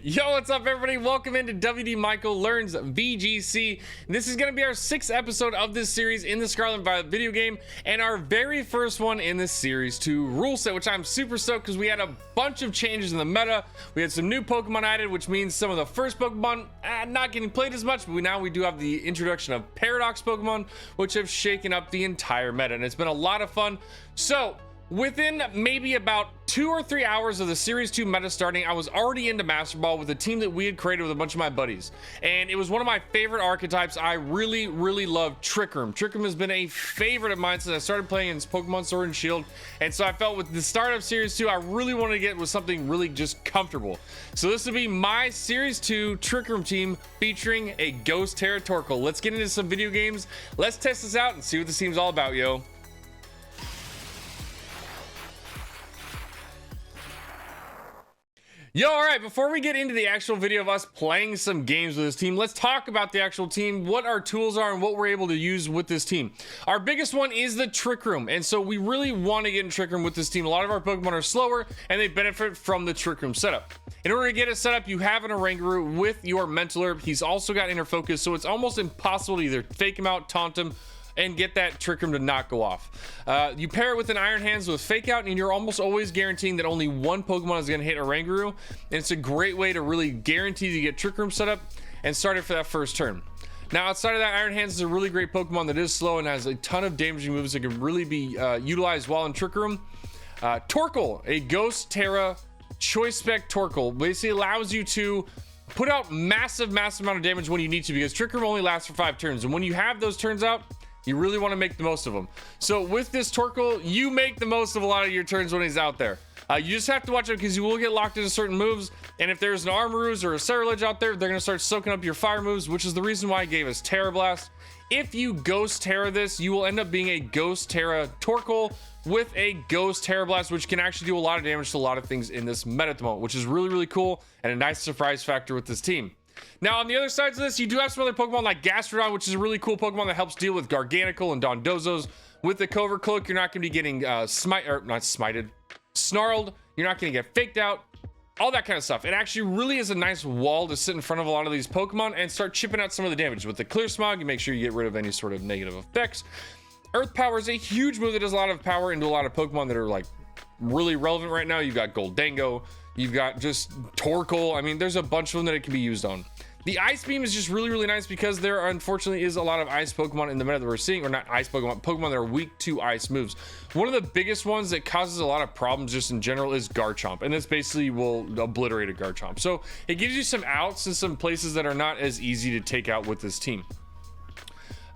Yo, what's up everybody? Welcome into WDMichael Learns VGC. This is going to be our 6th episode of this series in the Scarlet Violet video game, and our very first one in this series 2 rule set, which I'm super stoked because we had a bunch of changes in the meta. We had some new Pokemon added, which means some of the first Pokemon not getting played as much, but now we do have the introduction of Paradox Pokemon, which have shaken up the entire meta, and it's been a lot of fun. So within maybe about 2 or 3 hours of the Series 2 meta starting, I was already into Masterball with a team that we had created with a bunch of my buddies. And it was one of my favorite archetypes. I really love Trick Room. Trick Room has been a favorite of mine since I started playing in Pokemon Sword and Shield. And so I felt with the start of Series 2, I really wanted to get with something really just comfortable. So this would be my Series 2 Trick Room team featuring a Ghost Terra Torkoal. Let's get into some video games. Let's test this out and see what this team's all about, yo. Yo, all right, before we get into the actual video of us playing some games with this team, let's talk about the actual team, what our tools are, and what we're able to use with this team. Our biggest one is the Trick Room, and so we really want to get in Trick Room with this team. A lot of our Pokemon are slower, and they benefit from the Trick Room setup. In order to get it set up, you have an Oranguru with your Mental Herb. He's also got Inner Focus, so it's almost impossible to either fake him out, taunt him, and get that Trick Room to not go off. You pair it with an Iron Hands with Fake Out, and you're almost always guaranteeing that only one Pokemon is going to hit Oranguru, and it's a great way to really guarantee to get Trick Room set up and start it for that first turn. Now, outside of that, Iron Hands is a really great Pokemon that is slow and has a ton of damaging moves that can really be utilized while in Trick Room. Torkoal, a Ghost Terra Choice Spec Torkoal, basically allows you to put out massive amount of damage when you need to, because Trick Room only lasts for 5 turns, and when you have those turns out, you really want to make the most of them. So with this Torkoal, you make the most of a lot of your turns when he's out there. You just have to watch out because you will get locked into certain moves, and if there's an Armaroos or a Cerulege out there, they're going to start soaking up your fire moves, which is the reason why I gave us Terra Blast. If you Ghost Terra this, you will end up being a Ghost Terra Torkoal with a Ghost Terra Blast, which can actually do a lot of damage to a lot of things in this meta at the moment, which is really cool and a nice surprise factor with this team. Now, on the other sides of this, you do have some other Pokemon like Gastrodon, which is a really cool Pokemon that helps deal with Garganacl and Dondozos. With the Covert Cloak, you're not going to be getting snarled. You're not going to get faked out. All that kind of stuff. It actually really is a nice wall to sit in front of a lot of these Pokemon and start chipping out some of the damage. With the Clear Smog, you make sure you get rid of any sort of negative effects. Earth Power is a huge move that does a lot of power into a lot of Pokemon that are like really relevant right now. You've got Goldango. You've got just Torkoal. I mean, there's a bunch of them that it can be used on. The Ice Beam is just really nice because there unfortunately is a lot of ice Pokemon in the meta that we're seeing, or not ice Pokemon that are weak to ice moves. One of the biggest ones that causes a lot of problems just in general is Garchomp, and this basically will obliterate a Garchomp. So it gives you some outs in some places that are not as easy to take out with this team.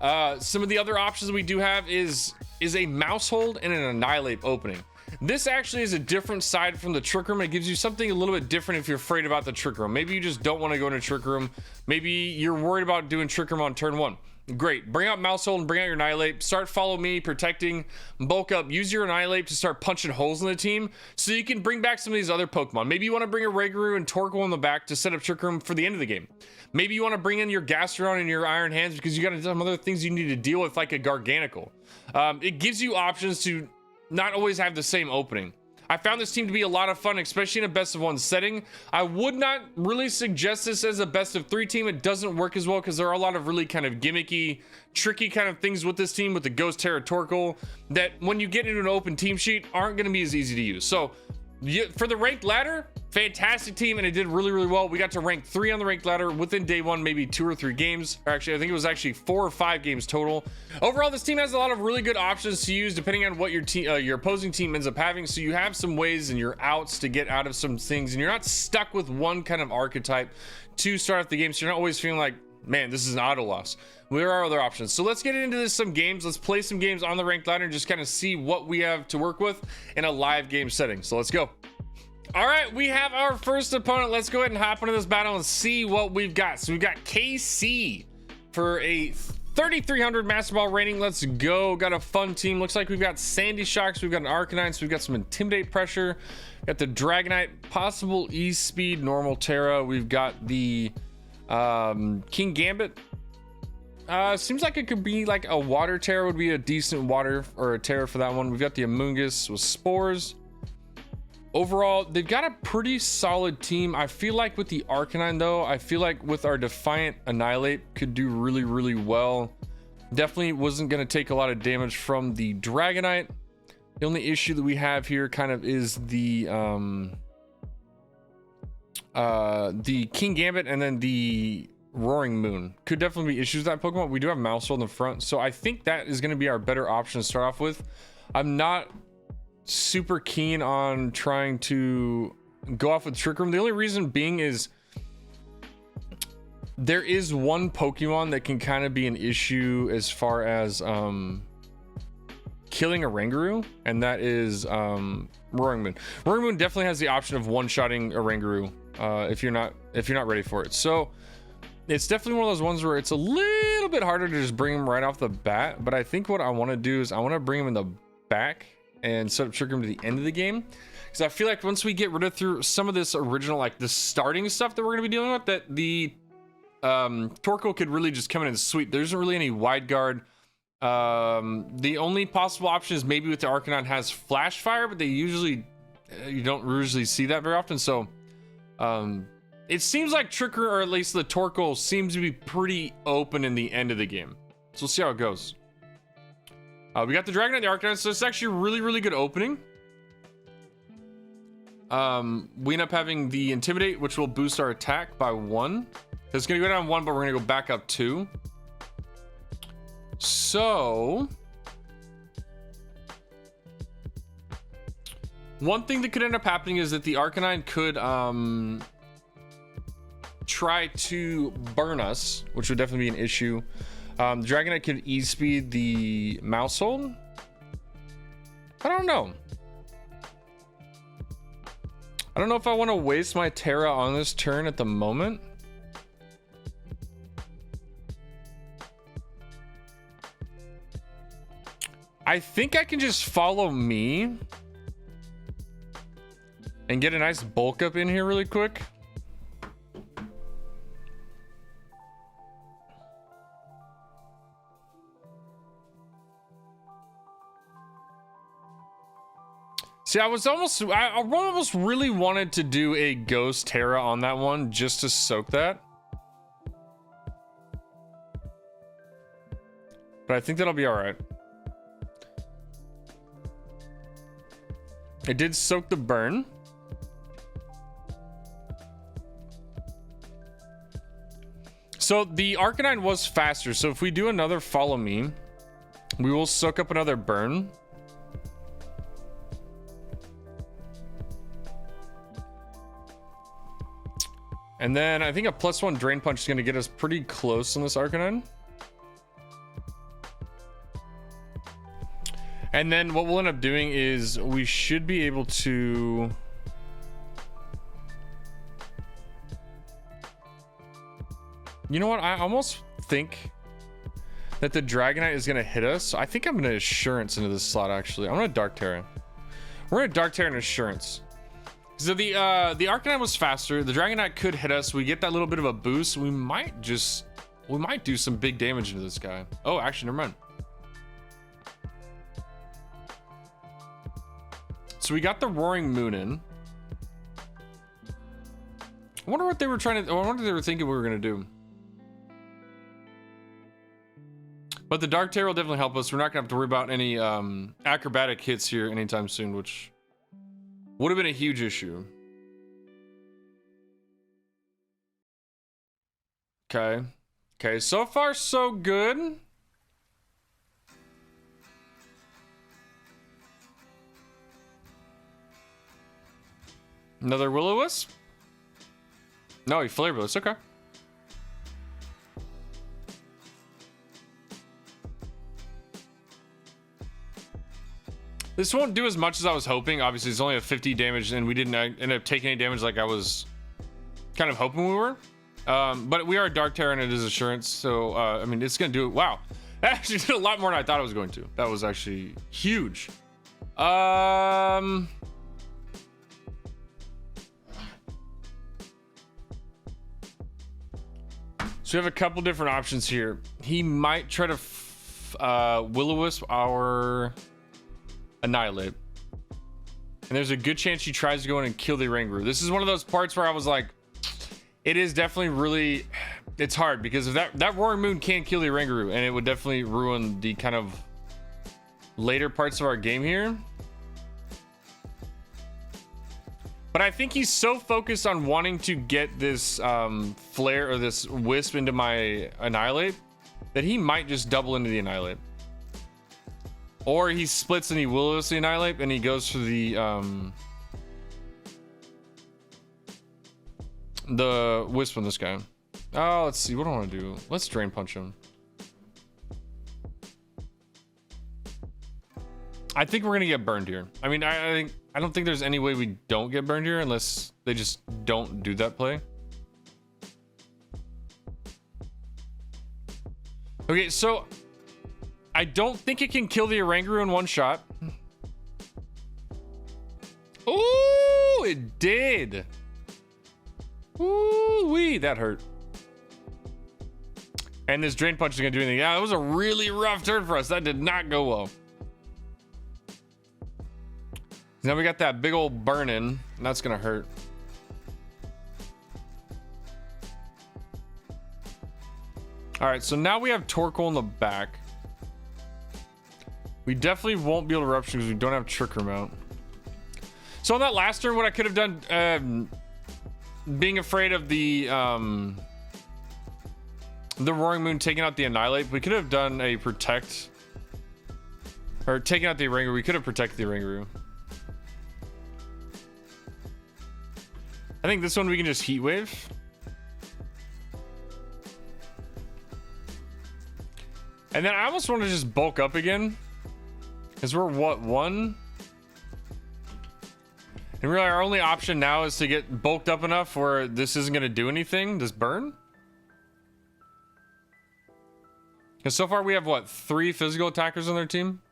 Some of the other options we do have is a Mouse Hold and an Annihilate opening. This actually is a different side from the Trick Room. It gives you something a little bit different if you're afraid about the Trick Room. Maybe you just don't want to go into Trick Room. Maybe you're worried about doing Trick Room on turn 1. Great. Bring out Mouse Hold and bring out your Annihilate. Start Follow Me, protecting, bulk up. Use your Annihilate to start punching holes in the team so you can bring back some of these other Pokemon. Maybe you want to bring a Oranguru and Torkoal in the back to set up Trick Room for the end of the game. Maybe you want to bring in your Gastrodon and your Iron Hands because you got some other things you need to deal with, like a Garganacl. It gives you options to not always have the same opening. I found this team to be a lot of fun, especially in a best of 1 setting. I would not really suggest this as a best of 3 team. It doesn't work as well because there are a lot of really kind of gimmicky, tricky kind of things with this team with the Ghost Terra Torkoal that when you get into an open team sheet aren't going to be as easy to use. So for the ranked ladder, fantastic team, and it did really well. We got to rank 3 on the ranked ladder within day 1, maybe 2 or 3 games. Or actually, I think it was actually 4 or 5 games total. Overall, this team has a lot of really good options to use depending on what your opposing team ends up having. So you have some ways and your outs to get out of some things, and you're not stuck with one kind of archetype to start off the game. So you're not always feeling like, man, this is an auto loss. There are other options. So let's get into some games. Let's play some games on the ranked ladder and just kind of see what we have to work with in a live game setting. So let's go. All right, we have our first opponent. Let's go ahead and hop into this battle and see what we've got. So we've got KC for a 3,300 Master Ball rating. Let's go. Got a fun team. Looks like we've got Sandy Shocks. We've got an Arcanine. So we've got some Intimidate Pressure. Got the Dragonite, possible E-Speed, normal Terra. We've got the King Gambit. Seems like it could be like a Water Terra would be a decent water or a Terra for that one. We've got the Amoonguss with Spores. overall, they've got a pretty solid team. I feel like with the Arcanine, though, I feel like with our Defiant, Annihilate could do really, really well. Definitely wasn't going to take a lot of damage from the Dragonite. The only issue that we have here kind of is the King Gambit and then the Roaring Moon. Could definitely be issues with that Pokemon. We do have Masterball in the front, so I think that is going to be our better option to start off with. I'm not super keen on trying to go off with Trick Room. The only reason being is there is one Pokemon that can kind of be an issue as far as killing a Rangaroo, and that is Roaring Moon. Roaring Moon definitely has the option of one-shotting a Rangaroo if you're not ready for it. So it's definitely one of those ones where it's a little bit harder to just bring him right off the bat. But I think what I want to do is I want to bring him in the back and set up Trick Room to the end of the game, because I feel like once we get rid of through some of this original, like the starting stuff that we're going to be dealing with, that the Torkoal could really just come in and sweep. There isn't really any wide guard. The only possible option is maybe with the Arcanine has Flash Fire, but they usually you don't usually see that very often. So it seems like Trick Room, or at least the Torkoal, seems to be pretty open in the end of the game. So we'll see how it goes. We got the Dragonite and the Arcanine, so it's actually a really, really good opening. We end up having the Intimidate, which will boost our attack by 1. It's going to go down 1, but we're going to go back up 2. So one thing that could end up happening is that the Arcanine could try to burn us, which would definitely be an issue. The Dragonite could E-speed the Mousehold. I don't know. I don't know if I want to waste my Terra on this turn at the moment. I think I can just follow me and get a nice bulk up in here really quick. See, I almost really wanted to do a Ghost Terra on that one just to soak that. But I think that'll be all right. It did soak the burn. So the Arcanine was faster. So if we do another Follow Me, we will soak up another burn. And then I think a +1 Drain Punch is going to get us pretty close on this Arcanine. And then what we'll end up doing is we should be able to... You know what? I almost think that the Dragonite is going to hit us. So I think I'm going to Assurance into this slot, actually. I'm going to Dark Terra. We're going to Dark Terra and Assurance. So the Arcanine was faster. The Dragonite could hit us. We get that little bit of a boost. We might do some big damage into this guy. Oh, actually, never mind. So we got the Roaring Moon in. I wonder what they were trying to... I wonder what they were thinking we were going to do. But the Dark Terror will definitely help us. We're not going to have to worry about any acrobatic hits here anytime soon, which would have been a huge issue. Okay. Okay, so far so good. Another Will-O-Wisp? No, he Flavorless. Okay. This won't do as much as I was hoping. Obviously, it's only a 50 damage, and we didn't end up taking any damage like I was kind of hoping we were. But we are Dark Terror, and it is Assurance. So, I mean, it's going to do it. Wow. That actually did a lot more than I thought it was going to. That was actually huge. So we have a couple different options here. He might try to Will-O-Wisp our Annihilate. And there's a good chance she tries to go in and kill the Oranguru. This is one of those parts where I was like, it is definitely really, it's hard because if that Roaring Moon can kill the Oranguru, and it would definitely ruin the kind of later parts of our game here. But I think he's so focused on wanting to get this flare or this wisp into my Annihilate that he might just double into the Annihilate. Or he splits and he will-o-wisp Annihilate and he goes for the wisp on this guy. Oh, let's see. What do I want to do? Let's Drain Punch him. I think we're gonna get burned here. I mean, I don't think there's any way we don't get burned here unless they just don't do that play. Okay, so I don't think it can kill the Oranguru in one shot. Ooh, it did. Ooh wee, that hurt. And this Drain Punch is gonna do anything. Yeah, it was a really rough turn for us. That did not go well. Now we got that big old burn in, and that's gonna hurt. All right, so now we have Torkoal in the back. We definitely won't be able to Eruption because we don't have Trick Room out. So on that last turn, what I could have done, being afraid of the Roaring Moon taking out the Annihilate, we could have done a Protect. Or taking out the Oranguru, we could have protected the Oranguru. I think this one we can just Heat Wave. And then I almost want to just bulk up again. Because we're what, 1? And really our only option now is to get bulked up enough where this isn't going to do anything. This burn? Because so far we have what, 3 physical attackers on their team?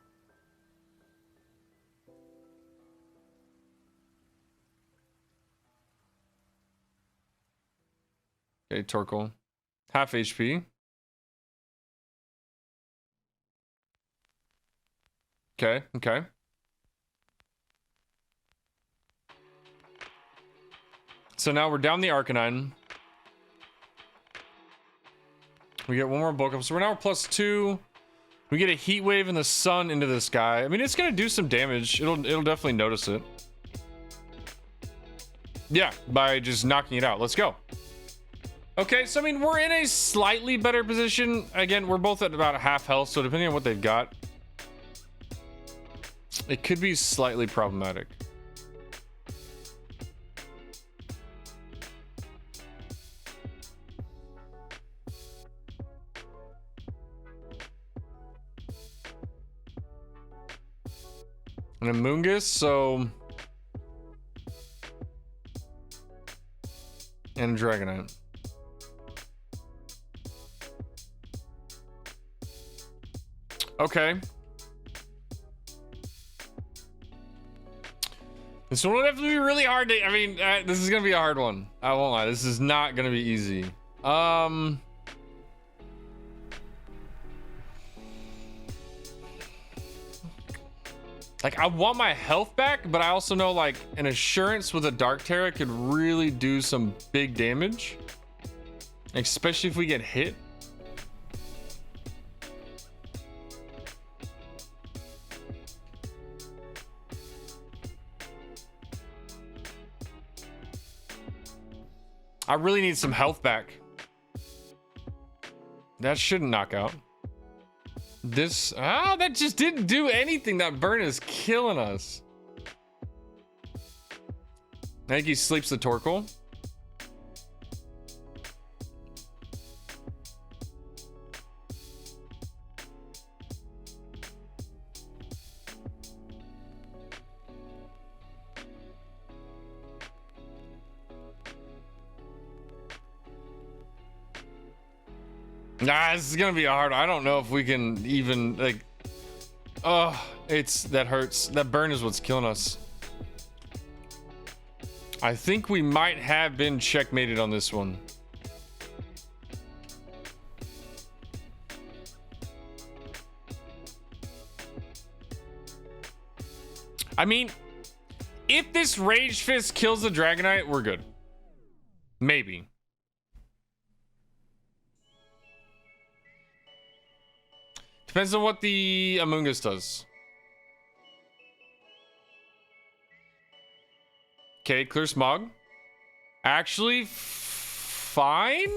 Okay, Torkoal. Half HP. Okay, okay. So now we're down the Arcanine. We get one more bulk up. So we're now +2. We get a Heat Wave in the sun into this guy. I mean, it's gonna do some damage. It'll definitely notice it. Yeah, by just knocking it out. Let's go. Okay, so I mean, we're in a slightly better position. Again, we're both at about half health, so depending on what they've got, it could be slightly problematic. And a Moongus, so... And a Dragonite. Okay. This one would have to be really hard to, I mean, this is gonna be a hard one. I won't lie, this is not gonna be easy. Like, I want my health back, but I also know, like, an Assurance with a Dark Terror could really do some big damage. Especially if we get hit. I really need some health back. That shouldn't knock out. This, oh, that just didn't do anything. That burn is killing us. I think he sleeps the Torkoal. Nah, this is gonna be hard. I don't know if we can even, like, oh, that hurts. That burn is what's killing us. I think we might have been checkmated on this one. I mean, If this Rage Fist kills the Dragonite, we're good. Maybe. Depends on what the Amoonguss does. Okay, clear smog. Actually, fine?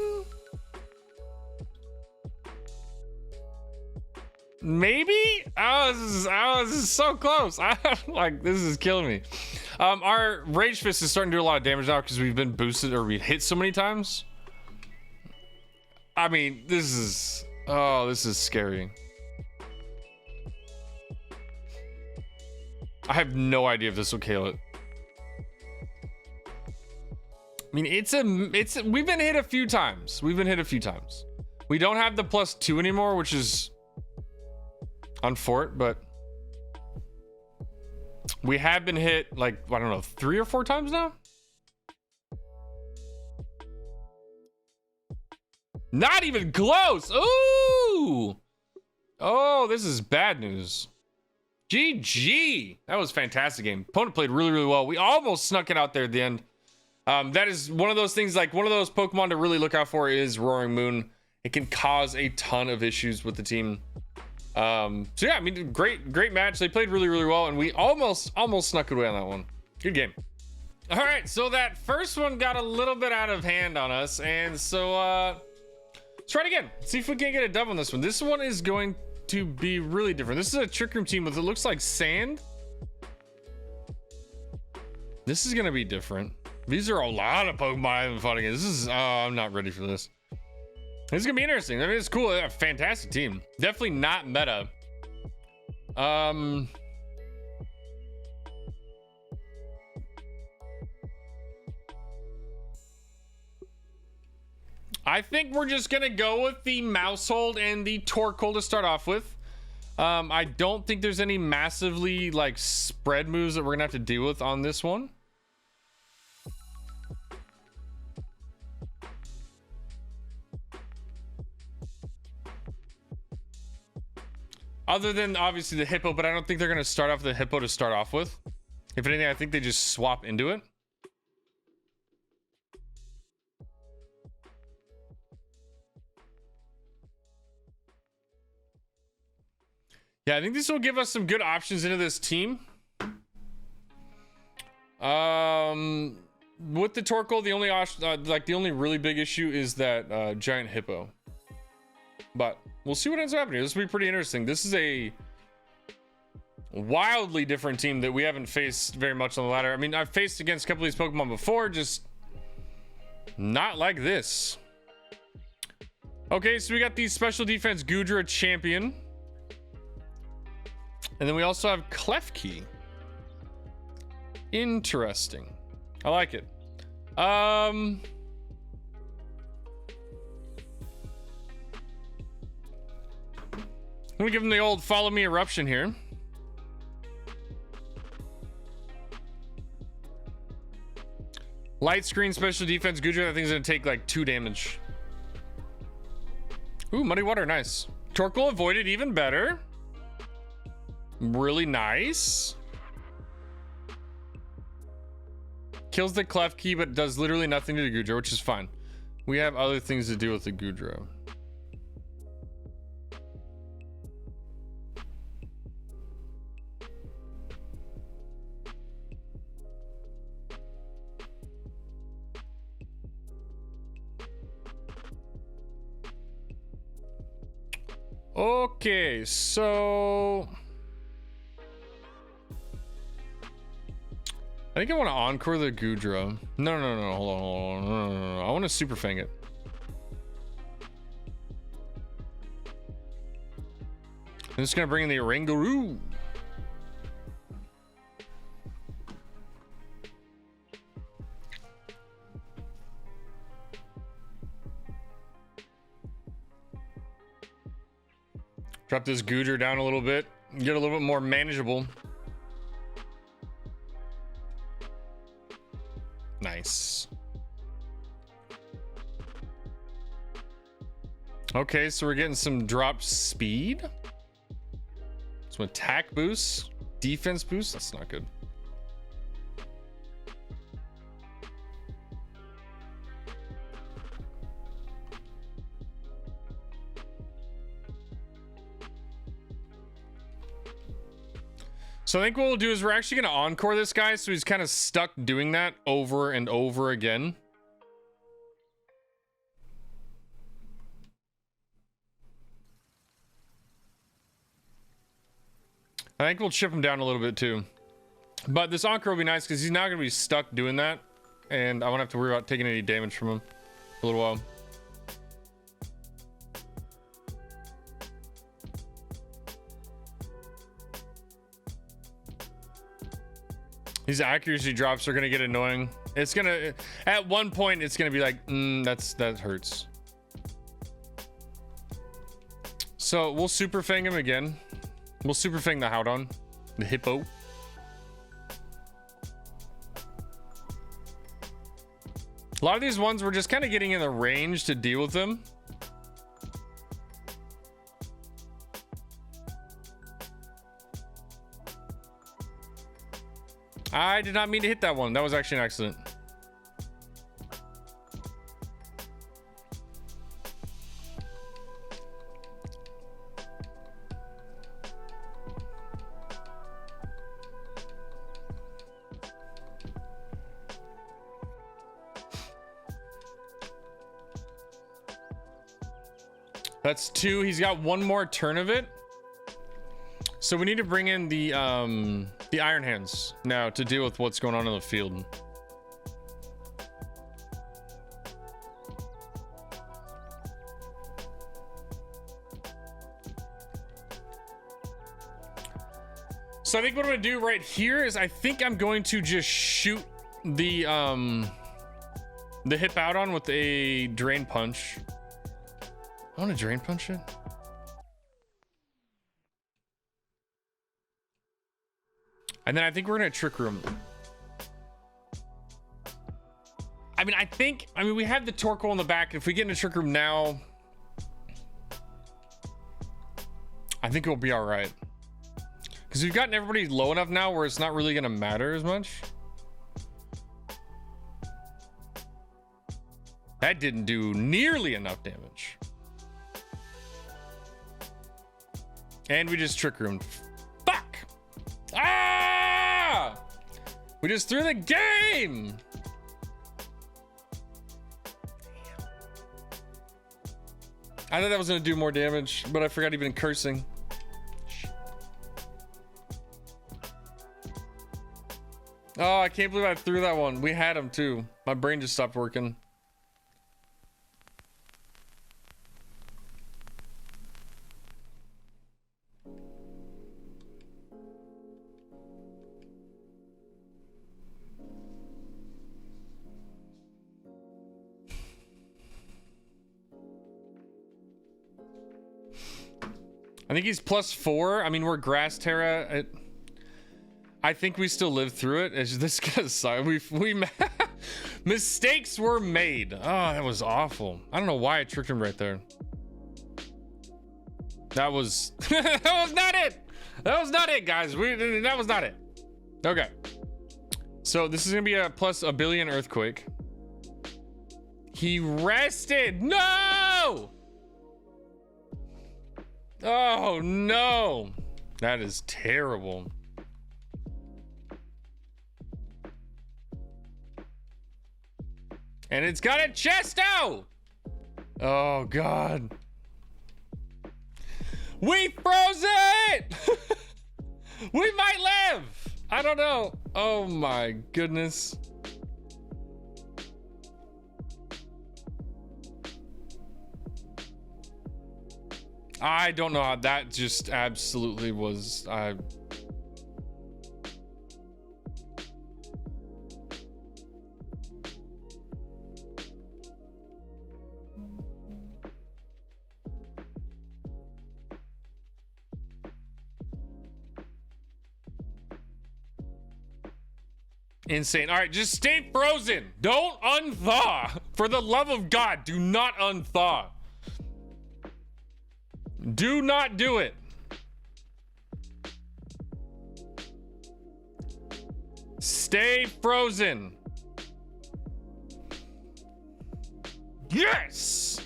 Maybe? Oh, this is so close. Like, this is killing me. Our Rage Fist is starting to do a lot of damage now because we've been boosted or we hit so many times. I mean, this is... Oh, this is scary. I have no idea if this will kill it. I mean, we've been hit a few times. We don't have the +2 anymore, which is on fort, but we have been hit like, I don't know, 3 or 4 times now. Not even close. Ooh. Oh, this is bad news. GG. That was a fantastic game. Opponent played really, really well. We almost snuck it out there at the end. That is one of those things, like one of those Pokemon to really look out for is Roaring Moon. It can cause a ton of issues with the team. So yeah, I mean, great match. They played really, really well, and we almost snuck away on that one. Good game. All right, so that first one got a little bit out of hand on us, and so let's try it again. See if we can get a dub on this one. This one is going to be really different. This is a Trick Room team with, it looks like sand. This is gonna be different. These are a lot of Pokemon I haven't fought against. This is, I'm not ready for this. This is gonna be interesting. I mean, it's cool. A fantastic team. Definitely not meta. I think we're just gonna go with the Mousehold and the Torkoal to start off with. I don't think there's any massively like spread moves that we're gonna have to deal with on this one. Other than obviously the Hippo, but I don't think they're gonna start off the Hippo to start off with. If anything, I think they just swap into it. Yeah, I think this will give us some good options into this team. With the Torkoal, the only the only really big issue is that giant Hippo. But we'll see what ends up happening. This will be pretty interesting. This is a wildly different team that we haven't faced very much on the ladder. I mean, I've faced against a couple of these Pokemon before, just not like this. Okay, so we got the Special Defense Goodra Champion. And then we also have Klefki. Interesting. I like it. I'm gonna give him the old follow me eruption here. Light screen special defense Goodra. That thing's gonna take like 2 damage. Ooh, muddy water, nice. Torkoal avoided, even better. Really nice. Kills the Klefki, but does literally nothing to the Goodra, which is fine. We have other things to do with the Goodra. Okay, so I think I want to encore the Goodra. No, hold on. No. I want to Super Fang it. I'm just gonna bring in the Oranguru. Drop this Goodra down a little bit, get a little bit more manageable. Nice. Okay, so we're getting some drop speed, some attack boost, defense boost. That's not good. So I think what we'll do is we're actually going to encore this guy, so he's kind of stuck doing that over and over again. I think we'll chip him down a little bit too. But this encore will be nice because he's not going to be stuck doing that. And I won't have to worry about taking any damage from him for a little while. These accuracy drops are going to get annoying. It's going to, at one point, it's going to be like, that hurts. So we'll super fang him again. We'll super fang the Howdon, the hippo. A lot of these ones we're just kind of getting in the range to deal with them. I did not mean to hit that one. That was actually an accident. That's 2. He's got one more turn of it. So we need to bring in the Iron Hands now to deal with what's going on in the field. So I think what I'm gonna do right here is I think I'm going to just shoot the hip out on with a drain punch. I want to drain punch it. And then I think we're gonna trick room. I mean, we have the Torkoal in the back. If we get into trick room now, I think we'll be all right. Because we've gotten everybody low enough now where it's not really gonna matter as much. That didn't do nearly enough damage. And we just trick roomed. Fuck! Ah! We just threw the game! I thought that was gonna do more damage, but I forgot even cursing. Oh, I can't believe I threw that one. We had him too. My brain just stopped working. I think he's +4. I mean, we're Grass Terra. I think we still lived through it. It's this guy's side. Mistakes were made. Oh, that was awful. I don't know why I tricked him right there. That was that was not it. That was not it, guys. That was not it. Okay. So this is gonna be a +1 billion earthquake. He rested. No! Oh no, that is terrible. And it's got a chest out. Oh god, we froze it. We might live. I don't know. Oh my goodness. I don't know how that just absolutely was. Insane. All right, just stay frozen. Don't unthaw. For the love of God, do not unthaw. Do not do it. Stay frozen. Yes.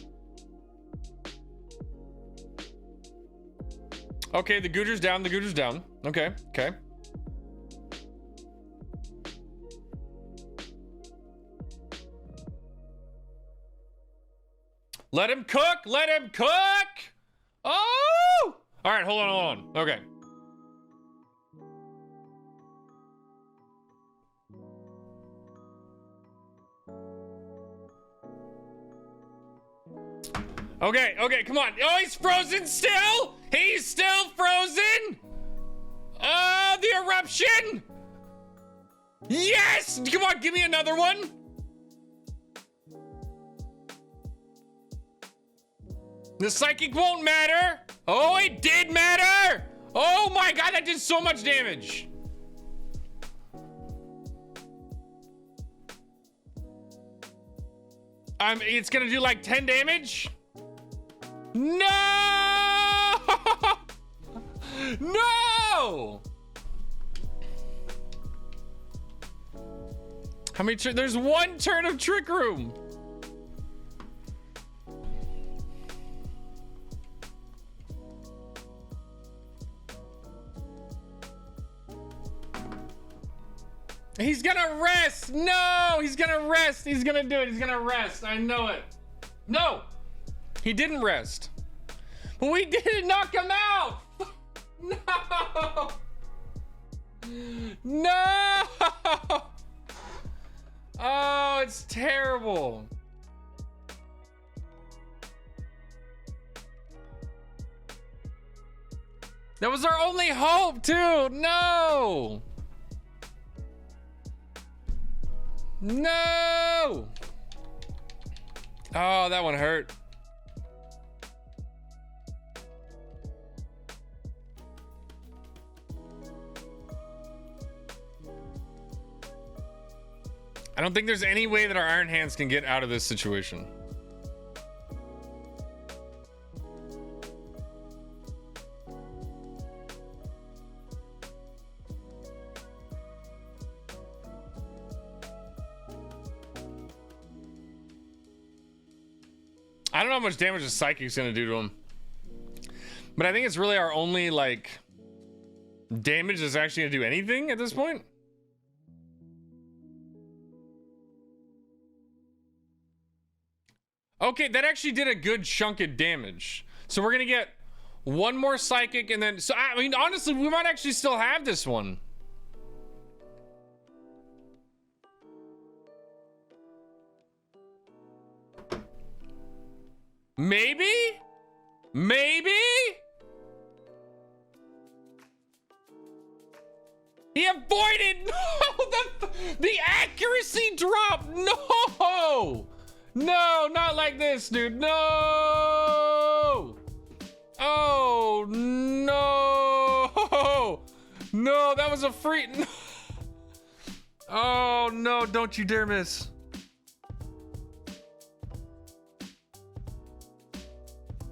Okay, the Gooter's down. The Gooter's down. Okay, okay. Let him cook. Let him cook. Oh! All right, hold on. Okay. Okay, come on. Oh, he's frozen still? He's still frozen? Oh, the eruption! Yes! Come on, give me another one. The psychic won't matter. Oh, it did matter! Oh my god, that did so much damage. It's gonna do like 10 damage. No! No! How many there's one turn of Trick Room. He's gonna rest. No, he's gonna rest. He's gonna do it. He's gonna rest. I know it. No, he didn't rest. But we didn't knock him out. No. No. Oh, it's terrible. That was our only hope, too. No. No. Oh, that one hurt. I don't think there's any way that our Iron Hands can get out of this situation. I don't know how much damage the Psychic's gonna do to him. But I think it's really our only, like, damage that's actually gonna do anything at this point. Okay, that actually did a good chunk of damage. So we're gonna get one more Psychic and then, so I mean, honestly, we might actually still have this one. Maybe? Maybe? He avoided. No, the accuracy drop. No. No, not like this, dude. No. Oh, no. No, that was a free. No. Oh, no. Don't you dare miss.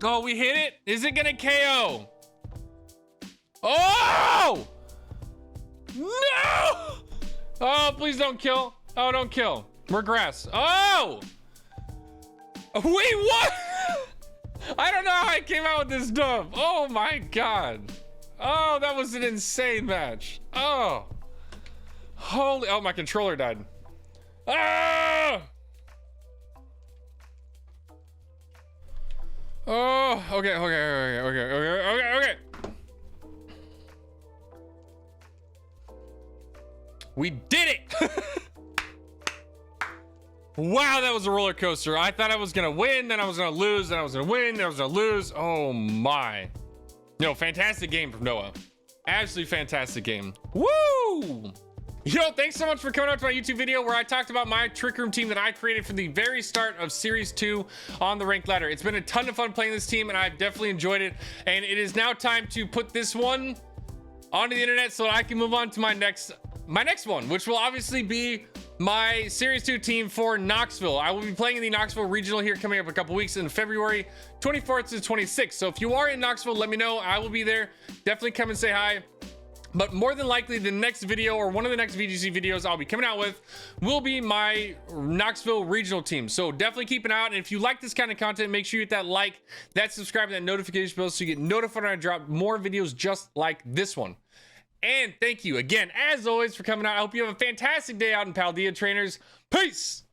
Oh, we hit it. Is it gonna KO? Oh! No! Oh, please don't kill. Oh, don't kill. We're grass. Oh! Wait, what? I don't know how I came out with this dub. Oh my god. Oh, that was an insane match. Oh. Holy, oh, my controller died. Ah! Oh, okay. We did it! Wow, that was a roller coaster. I thought I was gonna win, then I was gonna lose, then I was gonna win, then I was gonna lose. Oh my. No, fantastic game from Noah. Absolutely fantastic game. Woo! Yo, thanks so much for coming out to my YouTube video where I talked about my Trick Room team that I created from the very start of Series 2 on the ranked ladder. It's been a ton of fun playing this team and I've definitely enjoyed it. And it is now time to put this one onto the internet so I can move on to my next one, which will obviously be my Series 2 team for Knoxville. I will be playing in the Knoxville Regional here coming up a couple weeks in February 24th to 26th. So if you are in Knoxville, let me know. I will be there. Definitely come and say hi. But more than likely, the next video or one of the next VGC videos I'll be coming out with will be my Knoxville regional team. So definitely keep an eye out. And if you like this kind of content, make sure you hit that like, that subscribe, and that notification bell so you get notified when I drop more videos just like this one. And thank you again, as always, for coming out. I hope you have a fantastic day out in Paldea, trainers. Peace!